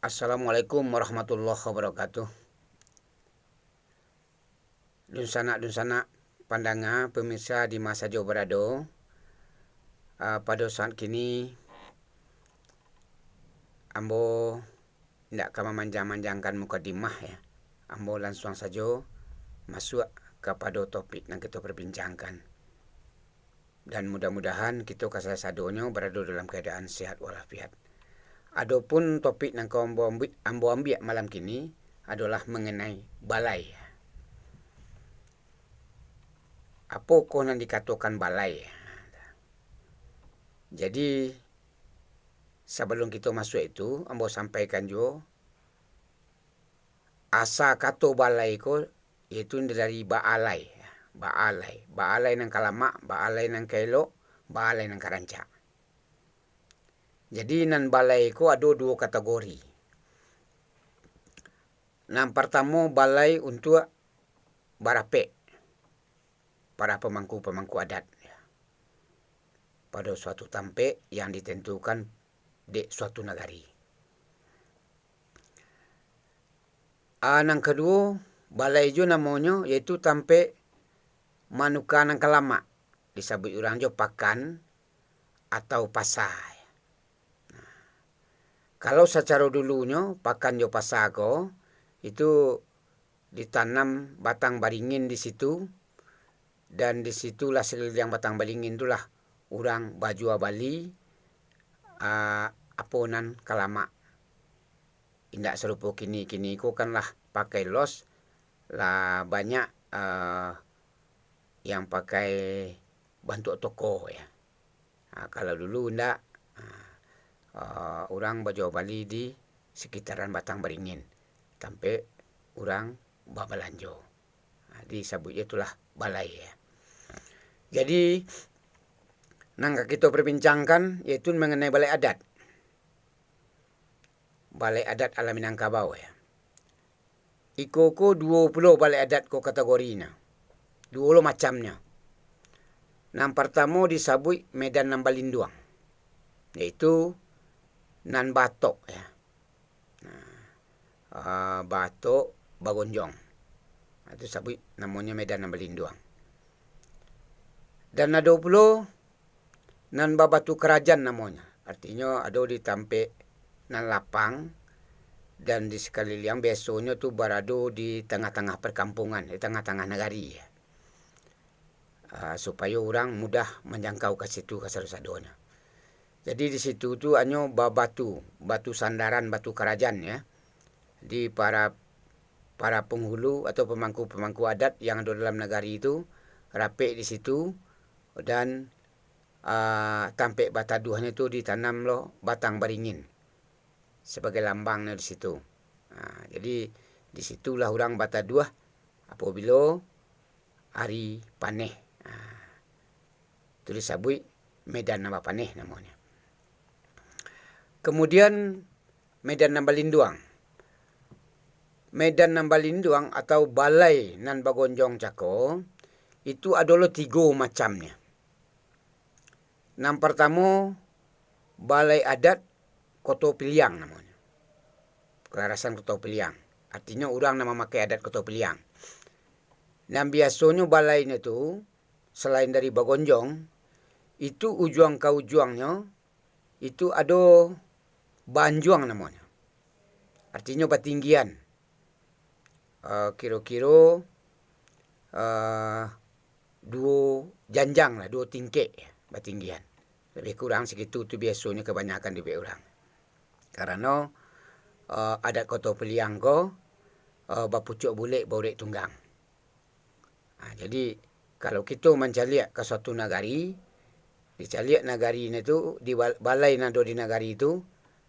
Assalamualaikum warahmatullahi wabarakatuh. Dunsana pandangan pemirsa di masa jauh berada. Pada saat kini ambo tidak akan memanjang-manjangkan mukadimah ya. Ambo langsung saja masuk kepada topik yang kita perbincangkan. Dan mudah-mudahan kita kasar-sadonyo berada dalam keadaan sihat walafiat. Adapun topik yang ambo ambil malam kini adalah mengenai balai. Apa kau yang dikatakan balai? Jadi sebelum kita masuk itu, ambo sampaikan juga asal kata balai ko itu dari baalai. Baalai nang kalamak, baalai nang kelok, baalai nang karancak. Jadi nan balai ko ada dua kategori. Yang pertama balai untuk barapek, para pemangku-pemangku adat. Pada suatu tampek yang ditentukan di suatu negari. Yang kedua, balai itu namanya yaitu tampek manuka nang kalamak. Disebut orang jo pakan atau pasar. Kalau secara dulunya pakan jo pasar ko itu ditanam batang baringin di situ, dan di situlah sekeliling batang baringin itulah orang baju bali aponan kalamak. Indak serupa kini ko kan lah pakai los lah banyak yang pakai bentuk toko ya. Kalau dulu indak orang baju bali di sekitaran batang baringin sampai orang babalanjo. Disebutnya itulah balai ya. Jadi nang kita perbincangkan yaitu mengenai balai adat. Balai adat ala Minangkabau ya. Iko ko 20 balai adat ko kategorinya. 20 macamnya. Yang pertama disebut Medan Nambalinduang. Yaitu nan batok ya. Batok Bagonjong. Itu sebut namanya Medan Nambalinduang. Dan ada pula nan babatu kerajaan namanya. Artinya ada di tampek nan lapang dan di sekeliling biasanya tu berada di tengah-tengah perkampungan, di tengah-tengah negari. Supaya orang mudah menjangkau ke situ ke sadona. Jadi di situ tu hanya batu sandaran batu kerajaan ya. Di para penghulu atau pemangku-pemangku adat yang ada dalam negari itu rapik di situ, dan tampek bataduhnya itu ditanam loh batang baringin sebagai lambangnya di situ. Jadi di situlah orang bataduh apabila hari paneh. Itu disebut Medan Namba Paneh namanya. Kemudian Medan Nambalinduang. Medan Nambalinduang atau balai nan Bagonjong Cako itu adalah 3 macamnya. Yang pertama balai adat Koto Piliang namanya. Kelarasan Koto Piliang. Artinya orang nama makai adat Koto Piliang. Dan biasanya balainya itu selain dari Bagonjong itu ujung ke ujungnya itu ada banjuang namanya. Artinya batinggian. Kira-kira 2 janjang lah, 2 tingkek batinggian. Lebih kurang segitu tu biasanya kebanyakan di orang. Karena adat Koto Piliang ko bapucuk bulik baurek tunggang. Jadi kalau kita mencaliak ke suatu negari, dicaliak negari itu di balai nado di negari itu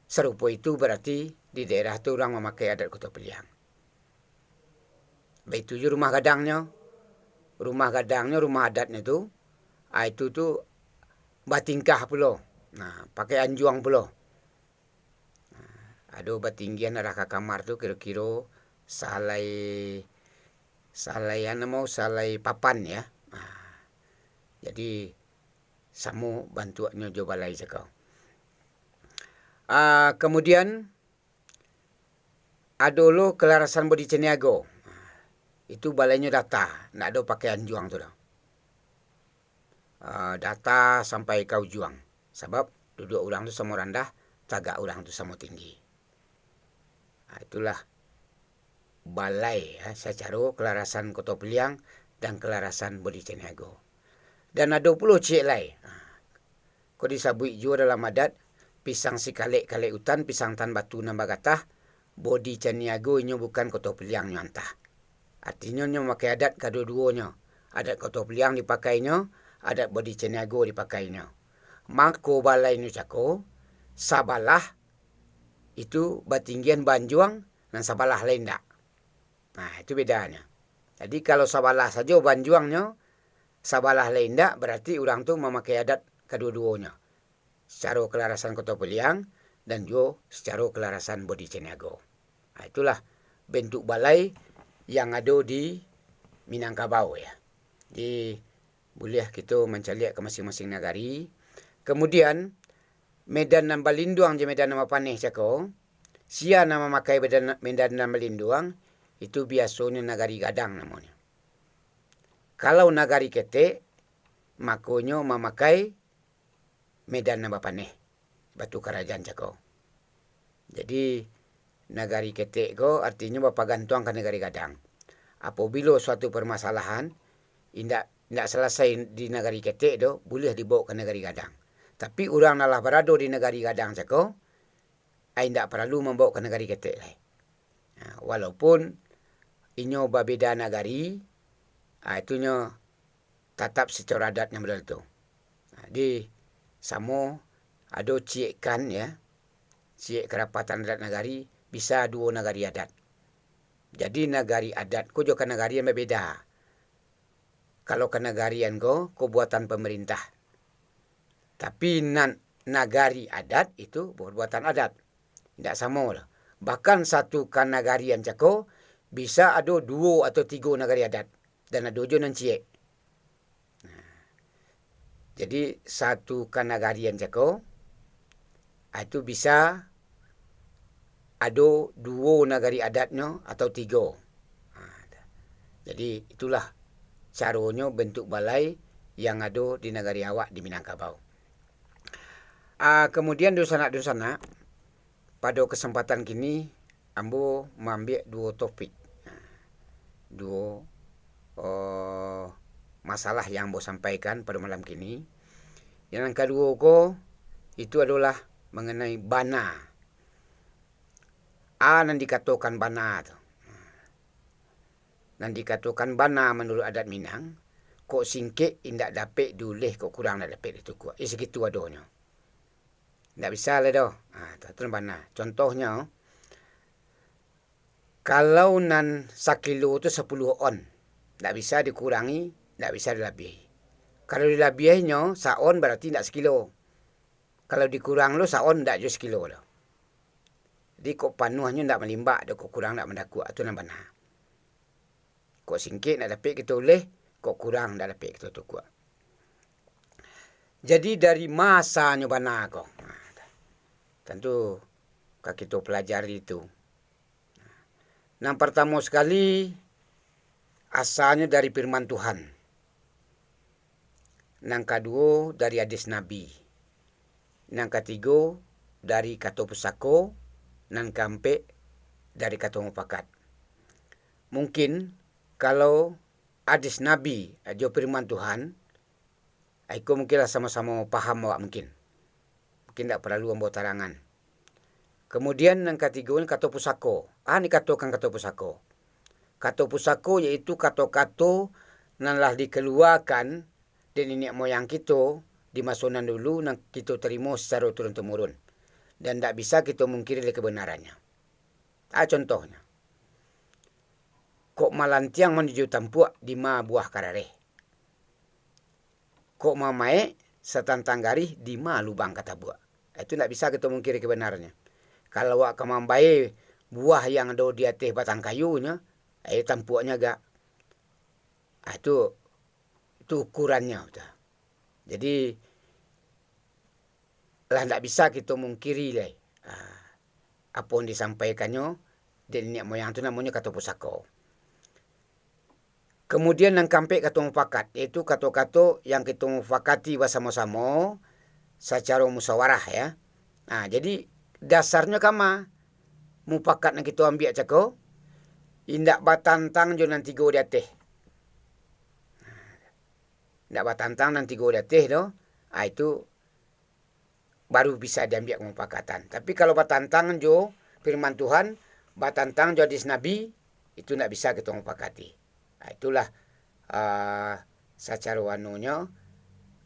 serupa itu berarti di daerah itu orang memakai adat Koto Piliang. Baik itu rumah gadangnya, rumah adatnya itu tu batingkah pula. Pakai anjuang pula. Ada batinggian arah ke kamar tu kira-kira salai papan ya. Jadi samu bantuannya jo balai sekau. Kemudian Adolo kelarasan bodi ceniago. Itu balainya data, nak ada pakaian juang tu dah. Data sampai kau juang. Sebab duduk orang tu sama rendah, tagak orang tu sama tinggi. Itulah balai secara kelarasan Kota Peliang dan kelarasan bodi ceniago. Dan ada puluh cik lai. Kau disabui jua dalam adat, pisang si kalek hutan, pisang tan batu nambah gatah, bodi ceniago ini bukan Kota Peliang nyantah. Artinya memakai adat kedua-duanya. Adat Kota Peliang dipakainya, adat bodi ceniago dipakainya. Mako balai ni cako, sabalah itu batinggian banjuang dan sabalah lain tak. Nah, itu bedanya. Jadi kalau sabalah saja banjuangnya, sabalah lain tak, berarti orang tu memakai adat kedua-duanya. Secara kelarasan Kota Peliang dan juga secara kelarasan bodi ceniago. Nah, itulah bentuk balai yang ada di Minangkabau ya. Jadi boleh kita mencari ke masing-masing negari. Kemudian Medan Nambah Linduang je Medan Nambah Paneh cako. Sia nama makai Medan Nambah Linduang itu biasanya Nagari Gadang namanya. Kalau Nagari Ketek makonyo memakai Medan Nambah Paneh Batu Kerajaan cako. Jadi Nagari Ketek ko artinya bapa gantuang ke Nagari Gadang. Apabila suatu permasalahan tidak selesai di Nagari Ketek do, boleh dibawa ke Nagari Gadang. Tapi orang nalah berada di Nagari Gadang cako, tidak perlu membawa ke Nagari Ketek lah. Walaupun inyo berbeza nagari, itunya tetap secara adatnya model tu. Jadi sama ada cik kan ya, cik kerapatan adat nagari bisa dua nagari adat. Jadi nagari adat ko juga nagari yang berbeza. Kalau ke negarian ko buatan pemerintah. Tapi nagari adat itu buatan adat. Tidak sama lah. Bahkan satu kan nagarian cako bisa ada 2 atau 3 nagari adat. Dan ada juga nan ciek. Jadi satu kan nagarian cako itu bisa ada 2 nagari adatnya atau 3. Jadi itulah caranya bentuk balai yang ada di negari awak di Minangkabau. Kemudian dosana pada kesempatan kini ambo mengambil 2 topik. 2 masalah yang ambo sampaikan pada malam kini. Yang kedua ko itu adalah mengenai bana. Nan dikatakan bana tu. Dan dikatakan bana menurut adat Minang, kok singkit indak dapat diulih, kok kurang nak dapat itu kuat. Segitu adanya. Tak bisa lah dah. Itu bana. Contohnya, kalau nan 1 kilo tu 10 on, tak bisa dikurangi, tak bisa dilebihi. Kalau dilebihinya, 1 on berarti tak 1 kilo. Kalau dikurang lo 1 on tak juga 1 kilo lah. Jadi kok panuhnya tak melimbak, kok kurang tak mendakuat. Itu nan bana. Kok singkit nak dapat kita ulih, kok kurang tak dapat kita kuat. Jadi dari masanya bana kok. Tentu kita pelajari itu. Yang pertama sekali, asalnya dari firman Tuhan. Yang kedua, dari hadis Nabi. Yang ketiga, dari kata pusako. Yang keempat, dari kata mufakat. Mungkin kalau hadis Nabi, ada firman Tuhan, aku mungkinlah sama-sama paham awak mungkin. Mungkin tak perlu membuat tarangan. Kemudian yang ketiga ni kata pusako. Ni katakan kata pusako. Kata pusako iaitu kata-kata yang telah dikeluarkan dari nenek moyang kita di masa nan dulu yang kita terima secara turun-temurun. Dan tak bisa kita mungkiri kebenarannya. Contohnya. Kok malantiang menuju tampuak 5 buah karare. Kok mamae setantang garih 5 lubang kata buah. Itu tak bisa kita mungkiri kebenarannya. Kalau awak mambai buah yang ada di atas batang kayunya, tampuaknya agak. Itu ukurannya. Jadi, lah tak bisa kita mungkiri lah. Apa yang disampaikannya Dek nenek moyang tu namanya kato pusako. Kemudian nang kampe kato mufakat, iaitu kato-kato yang kita mufakati bersama-sama secara musyawarah ya. Jadi dasarnya kama mufakat yang kita ambil cako, indak batantang jo nanti go di ateh. Indak batantang nanti go di ateh do, itu baru bisa diambil mufakatan. Tapi kalau batantang jo firman Tuhan, batantang jo hadis Nabi, itu ndak bisa kita mufakati. Itulah secara wanunya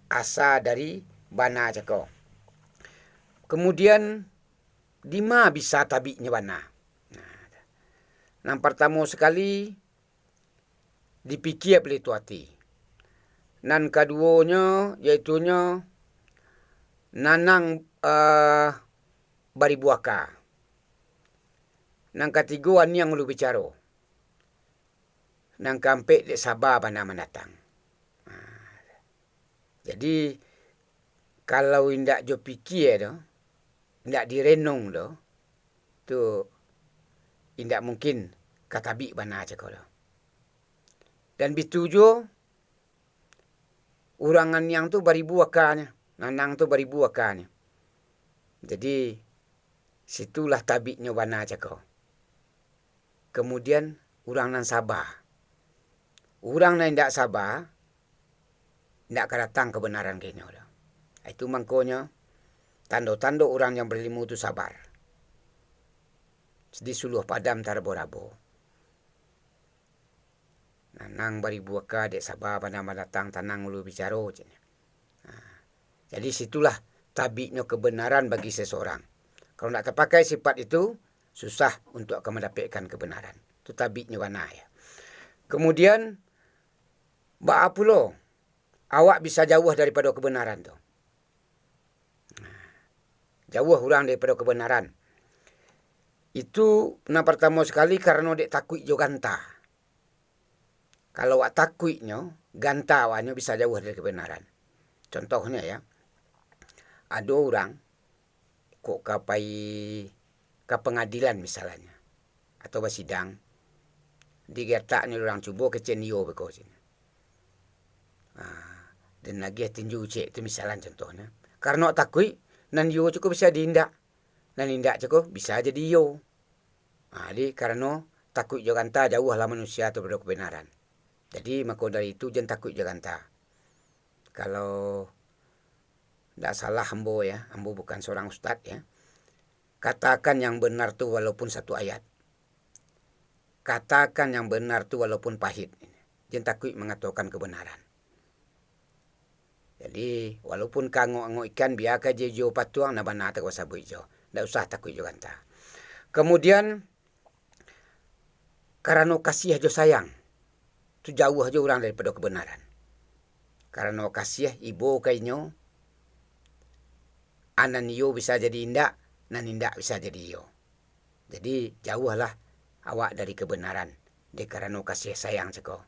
asa dari bana cako. Kemudian dima bisa tabiknya bana. Yang pertama sekali dipikir beli tu hati. Nan keduanya iaitunya nanang bari buaka. Nang ketiga ani yang lu bicara. Nang kampe dek sabar bana mendatang. Jadi kalau indak jo pikir do, indak direnung do, tu indak mungkin katabik bana cakap do. Dan bitujo urangan yang tu beribu akanya, nanang tu beribu akanya. Jadi situlah tabiknya bana cakap. Kemudian urang nan sabar. Urang nan indak sabar, indak akan datang kebenaran kena. Itu mangkonya tanda-tanda orang yang berilmu itu sabar. Sedih suluh padam tarabo-rabo. Nanang bari buaka dek sabar pada datang tanang ulu bicara. Jadi situlah tabiknya kebenaran bagi seseorang. Kalau tidak terpakai sifat itu, susah untuk akan mendapatkan kebenaran. Itu tabiknya mana ya. Kemudian Ba'a pula, awak bisa jauh daripada kebenaran tu. Jauh orang daripada kebenaran. Itu yang pertama sekali karena dek takut jo ganta. Kalau awak takutnya, ganta awaknya bisa jauh dari kebenaran. Contohnya ya, ada orang kok kapai ke pengadilan misalnya. Atau bersidang. Digertaknya orang cuba ke cenio berkau. Dan lagi tinju cek itu misalnya contohnya. Karena takut, nan yo cukup bisa diindak. Nan indak cukup bisa jadi yo. Jadi karena takut joganta jauhlah manusia daripada kebenaran. Jadi maka dari itu jangan takut joganta. Kalau tidak salah ambo ya, ambo bukan seorang ustaz ya. Katakan yang benar tu walaupun satu ayat. Katakan yang benar tu walaupun pahit. Jangan takut mengatakan kebenaran. Jadi walaupun kangok-angok ikan biarkan je jo patuang na bana tak kuasa buijo. Tak usah takut jo ganta. Kemudian karena kasih jo sayang. Tu jauh jo orang daripada kebenaran. Karena kasih ibu kainyo anan yo bisa jadi indak, nan indak bisa jadi yo. Jadi jauhlah awak dari kebenaran. Dia karena kasih sayang ceko.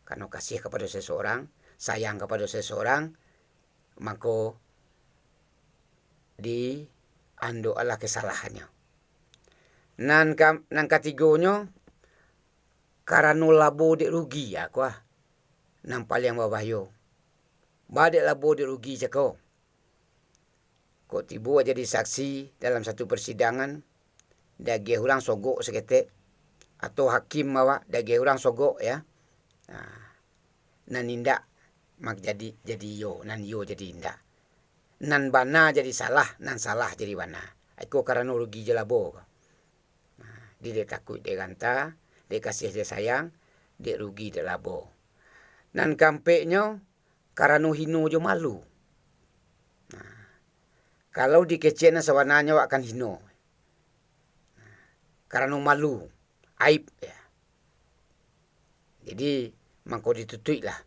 Karena kasih kepada seseorang, sayang kepada seseorang, maka di ando Allah kesalahannya. Nan ketigonya karena labo dek rugi aku nan paling babayo. Badek labo dek rugi cako. Kok tiba jadi saksi dalam satu persidangan, dage orang sogok seketek atau hakim awak dage orang sogok ya. Nan indak mak jadi yo, nan yo jadi indak. Nan bana jadi salah, nan salah jadi bana. Aku karena rugi je labo. Dia takut dia ganta, dia kasih dia sayang, dia rugi dia labo. Nan kampeknya karena hino je malu. Kalau dikeceknya sebenarnya awak akan hino. Karena malu, aib ya. Jadi mangko ditutui lah.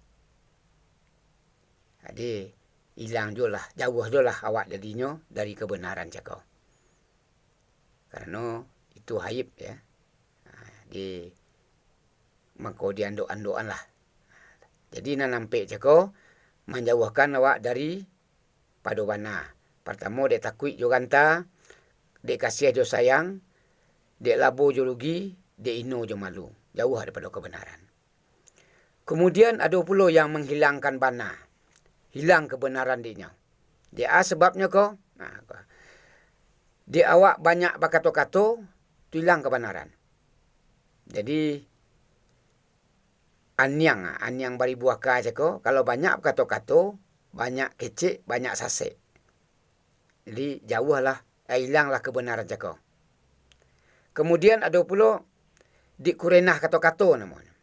Jadi hilang je lah, jauh je lah awak jadinya dari kebenaran cakap. Karena itu aib ya. Di mangko dianduk-andukan lah. Jadi nak nampak cakap menjauhkan awak dari padobana. Pertama dia takut jo ganta, dia kasih jo sayang, dek labo je rugi, dek ino je malu. Jauh daripada kebenaran. Kemudian ada pula yang menghilangkan bana. Hilang kebenaran dia. Dia sebabnya ko, dia awak banyak berkata-kata, tu hilang kebenaran. Jadi, anyang bari buah ka je ko, kalau banyak berkata-kata, banyak kecik, banyak sasek. Jadi, hilanglah kebenaran je ko. Kemudian ada pula, kurenah kata-kata namanya.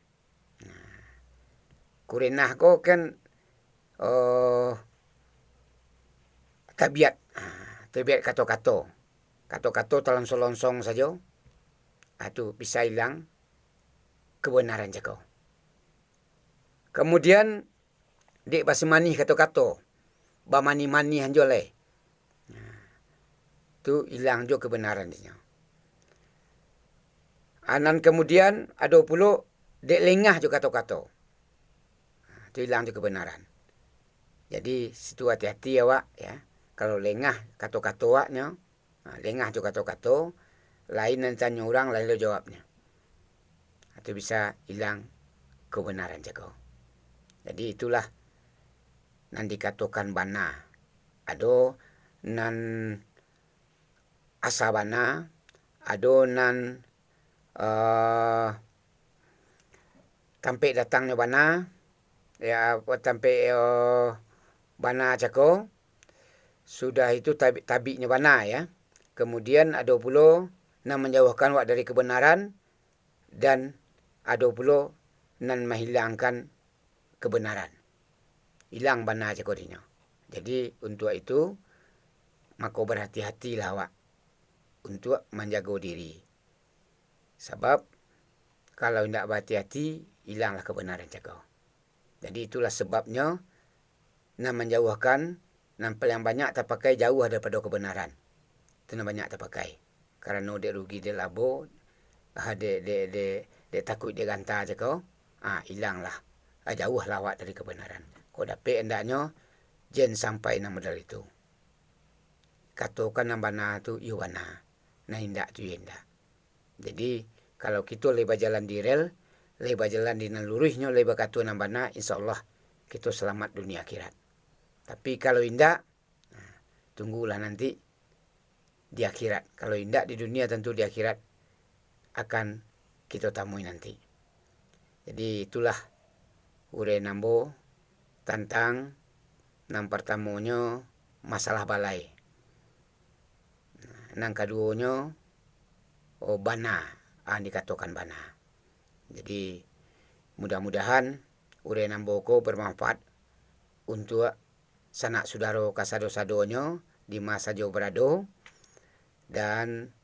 Kurenah ko kan tabiat kata-kata. Kata-kata terlongsong-longsong saja. Itu bisa hilang kebenaran je ko. Kemudian dek basemani kata-kata. Bamani-mani hanjoleh. Tu hilang juga kebenaran dia. Anan kemudian ada pula dek lengah juga kata-kata. Tu hilang juga kebenaran. Jadi situ hati-hati awak ya. Kalau lengah kata-kata awaknya, lengah juga kata-kata, lain nanti tanya orang lain lo jawabnya. Itu bisa hilang kebenaran juga. Jadi itulah nan dikatakan bana. Ada nan asa bana, ada nan sampai datangnya bana, ya sampai bana cako, sudah itu tabiknya bana ya. Kemudian ada pula nan menjauhkan wak dari kebenaran, dan ada pula nan menghilangkan kebenaran. Hilang bana cako dinya. Jadi untuk itu, maka berhati-hatilah awak untuk menjaga diri. Sebab kalau tidak berhati-hati, hilanglah kebenaran cakap. Jadi itulah sebabnya nak menjauhkan, nan paling banyak terpakai jauh daripada kebenaran. Itu nak banyak terpakai. Kerana dia rugi, dia labo, dia takut dia ganta cakap. Hilanglah. Jauhlah awak dari kebenaran. Kau dapat hendaknya, jen sampai nama modal itu. Katakan nama bana tu, you bana. Nah hindak tu hindak. Jadi, kalau kita lebar jalan di rel, lebar jalan di lurusnya, lebar kata nama bana, insyaAllah kita selamat dunia akhirat. Tapi kalau hindak, tunggulah nanti di akhirat. Kalau hindak di dunia, tentu di akhirat akan kita temui nanti. Jadi itulah urai nambo tentang yang pertamanya masalah balai. Yang keduanya bana, dikatakan bana. Jadi mudah-mudahan urai nambo ko bermanfaat untuk sanak saudara kasado-sadonya di masa jauh berado, dan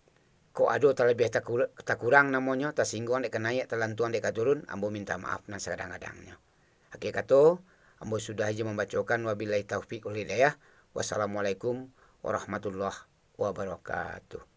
ko ada terlebih tak kurang namanya, tersinggung dek naik, terlantuan dek turun, ambo minta maaf nan sekadang-kadangnya. Hakikat tu ambo sudah aja membacakan, wabillahi taufik wal hidayah. Wassalamualaikum warahmatullahi wabarakatuh.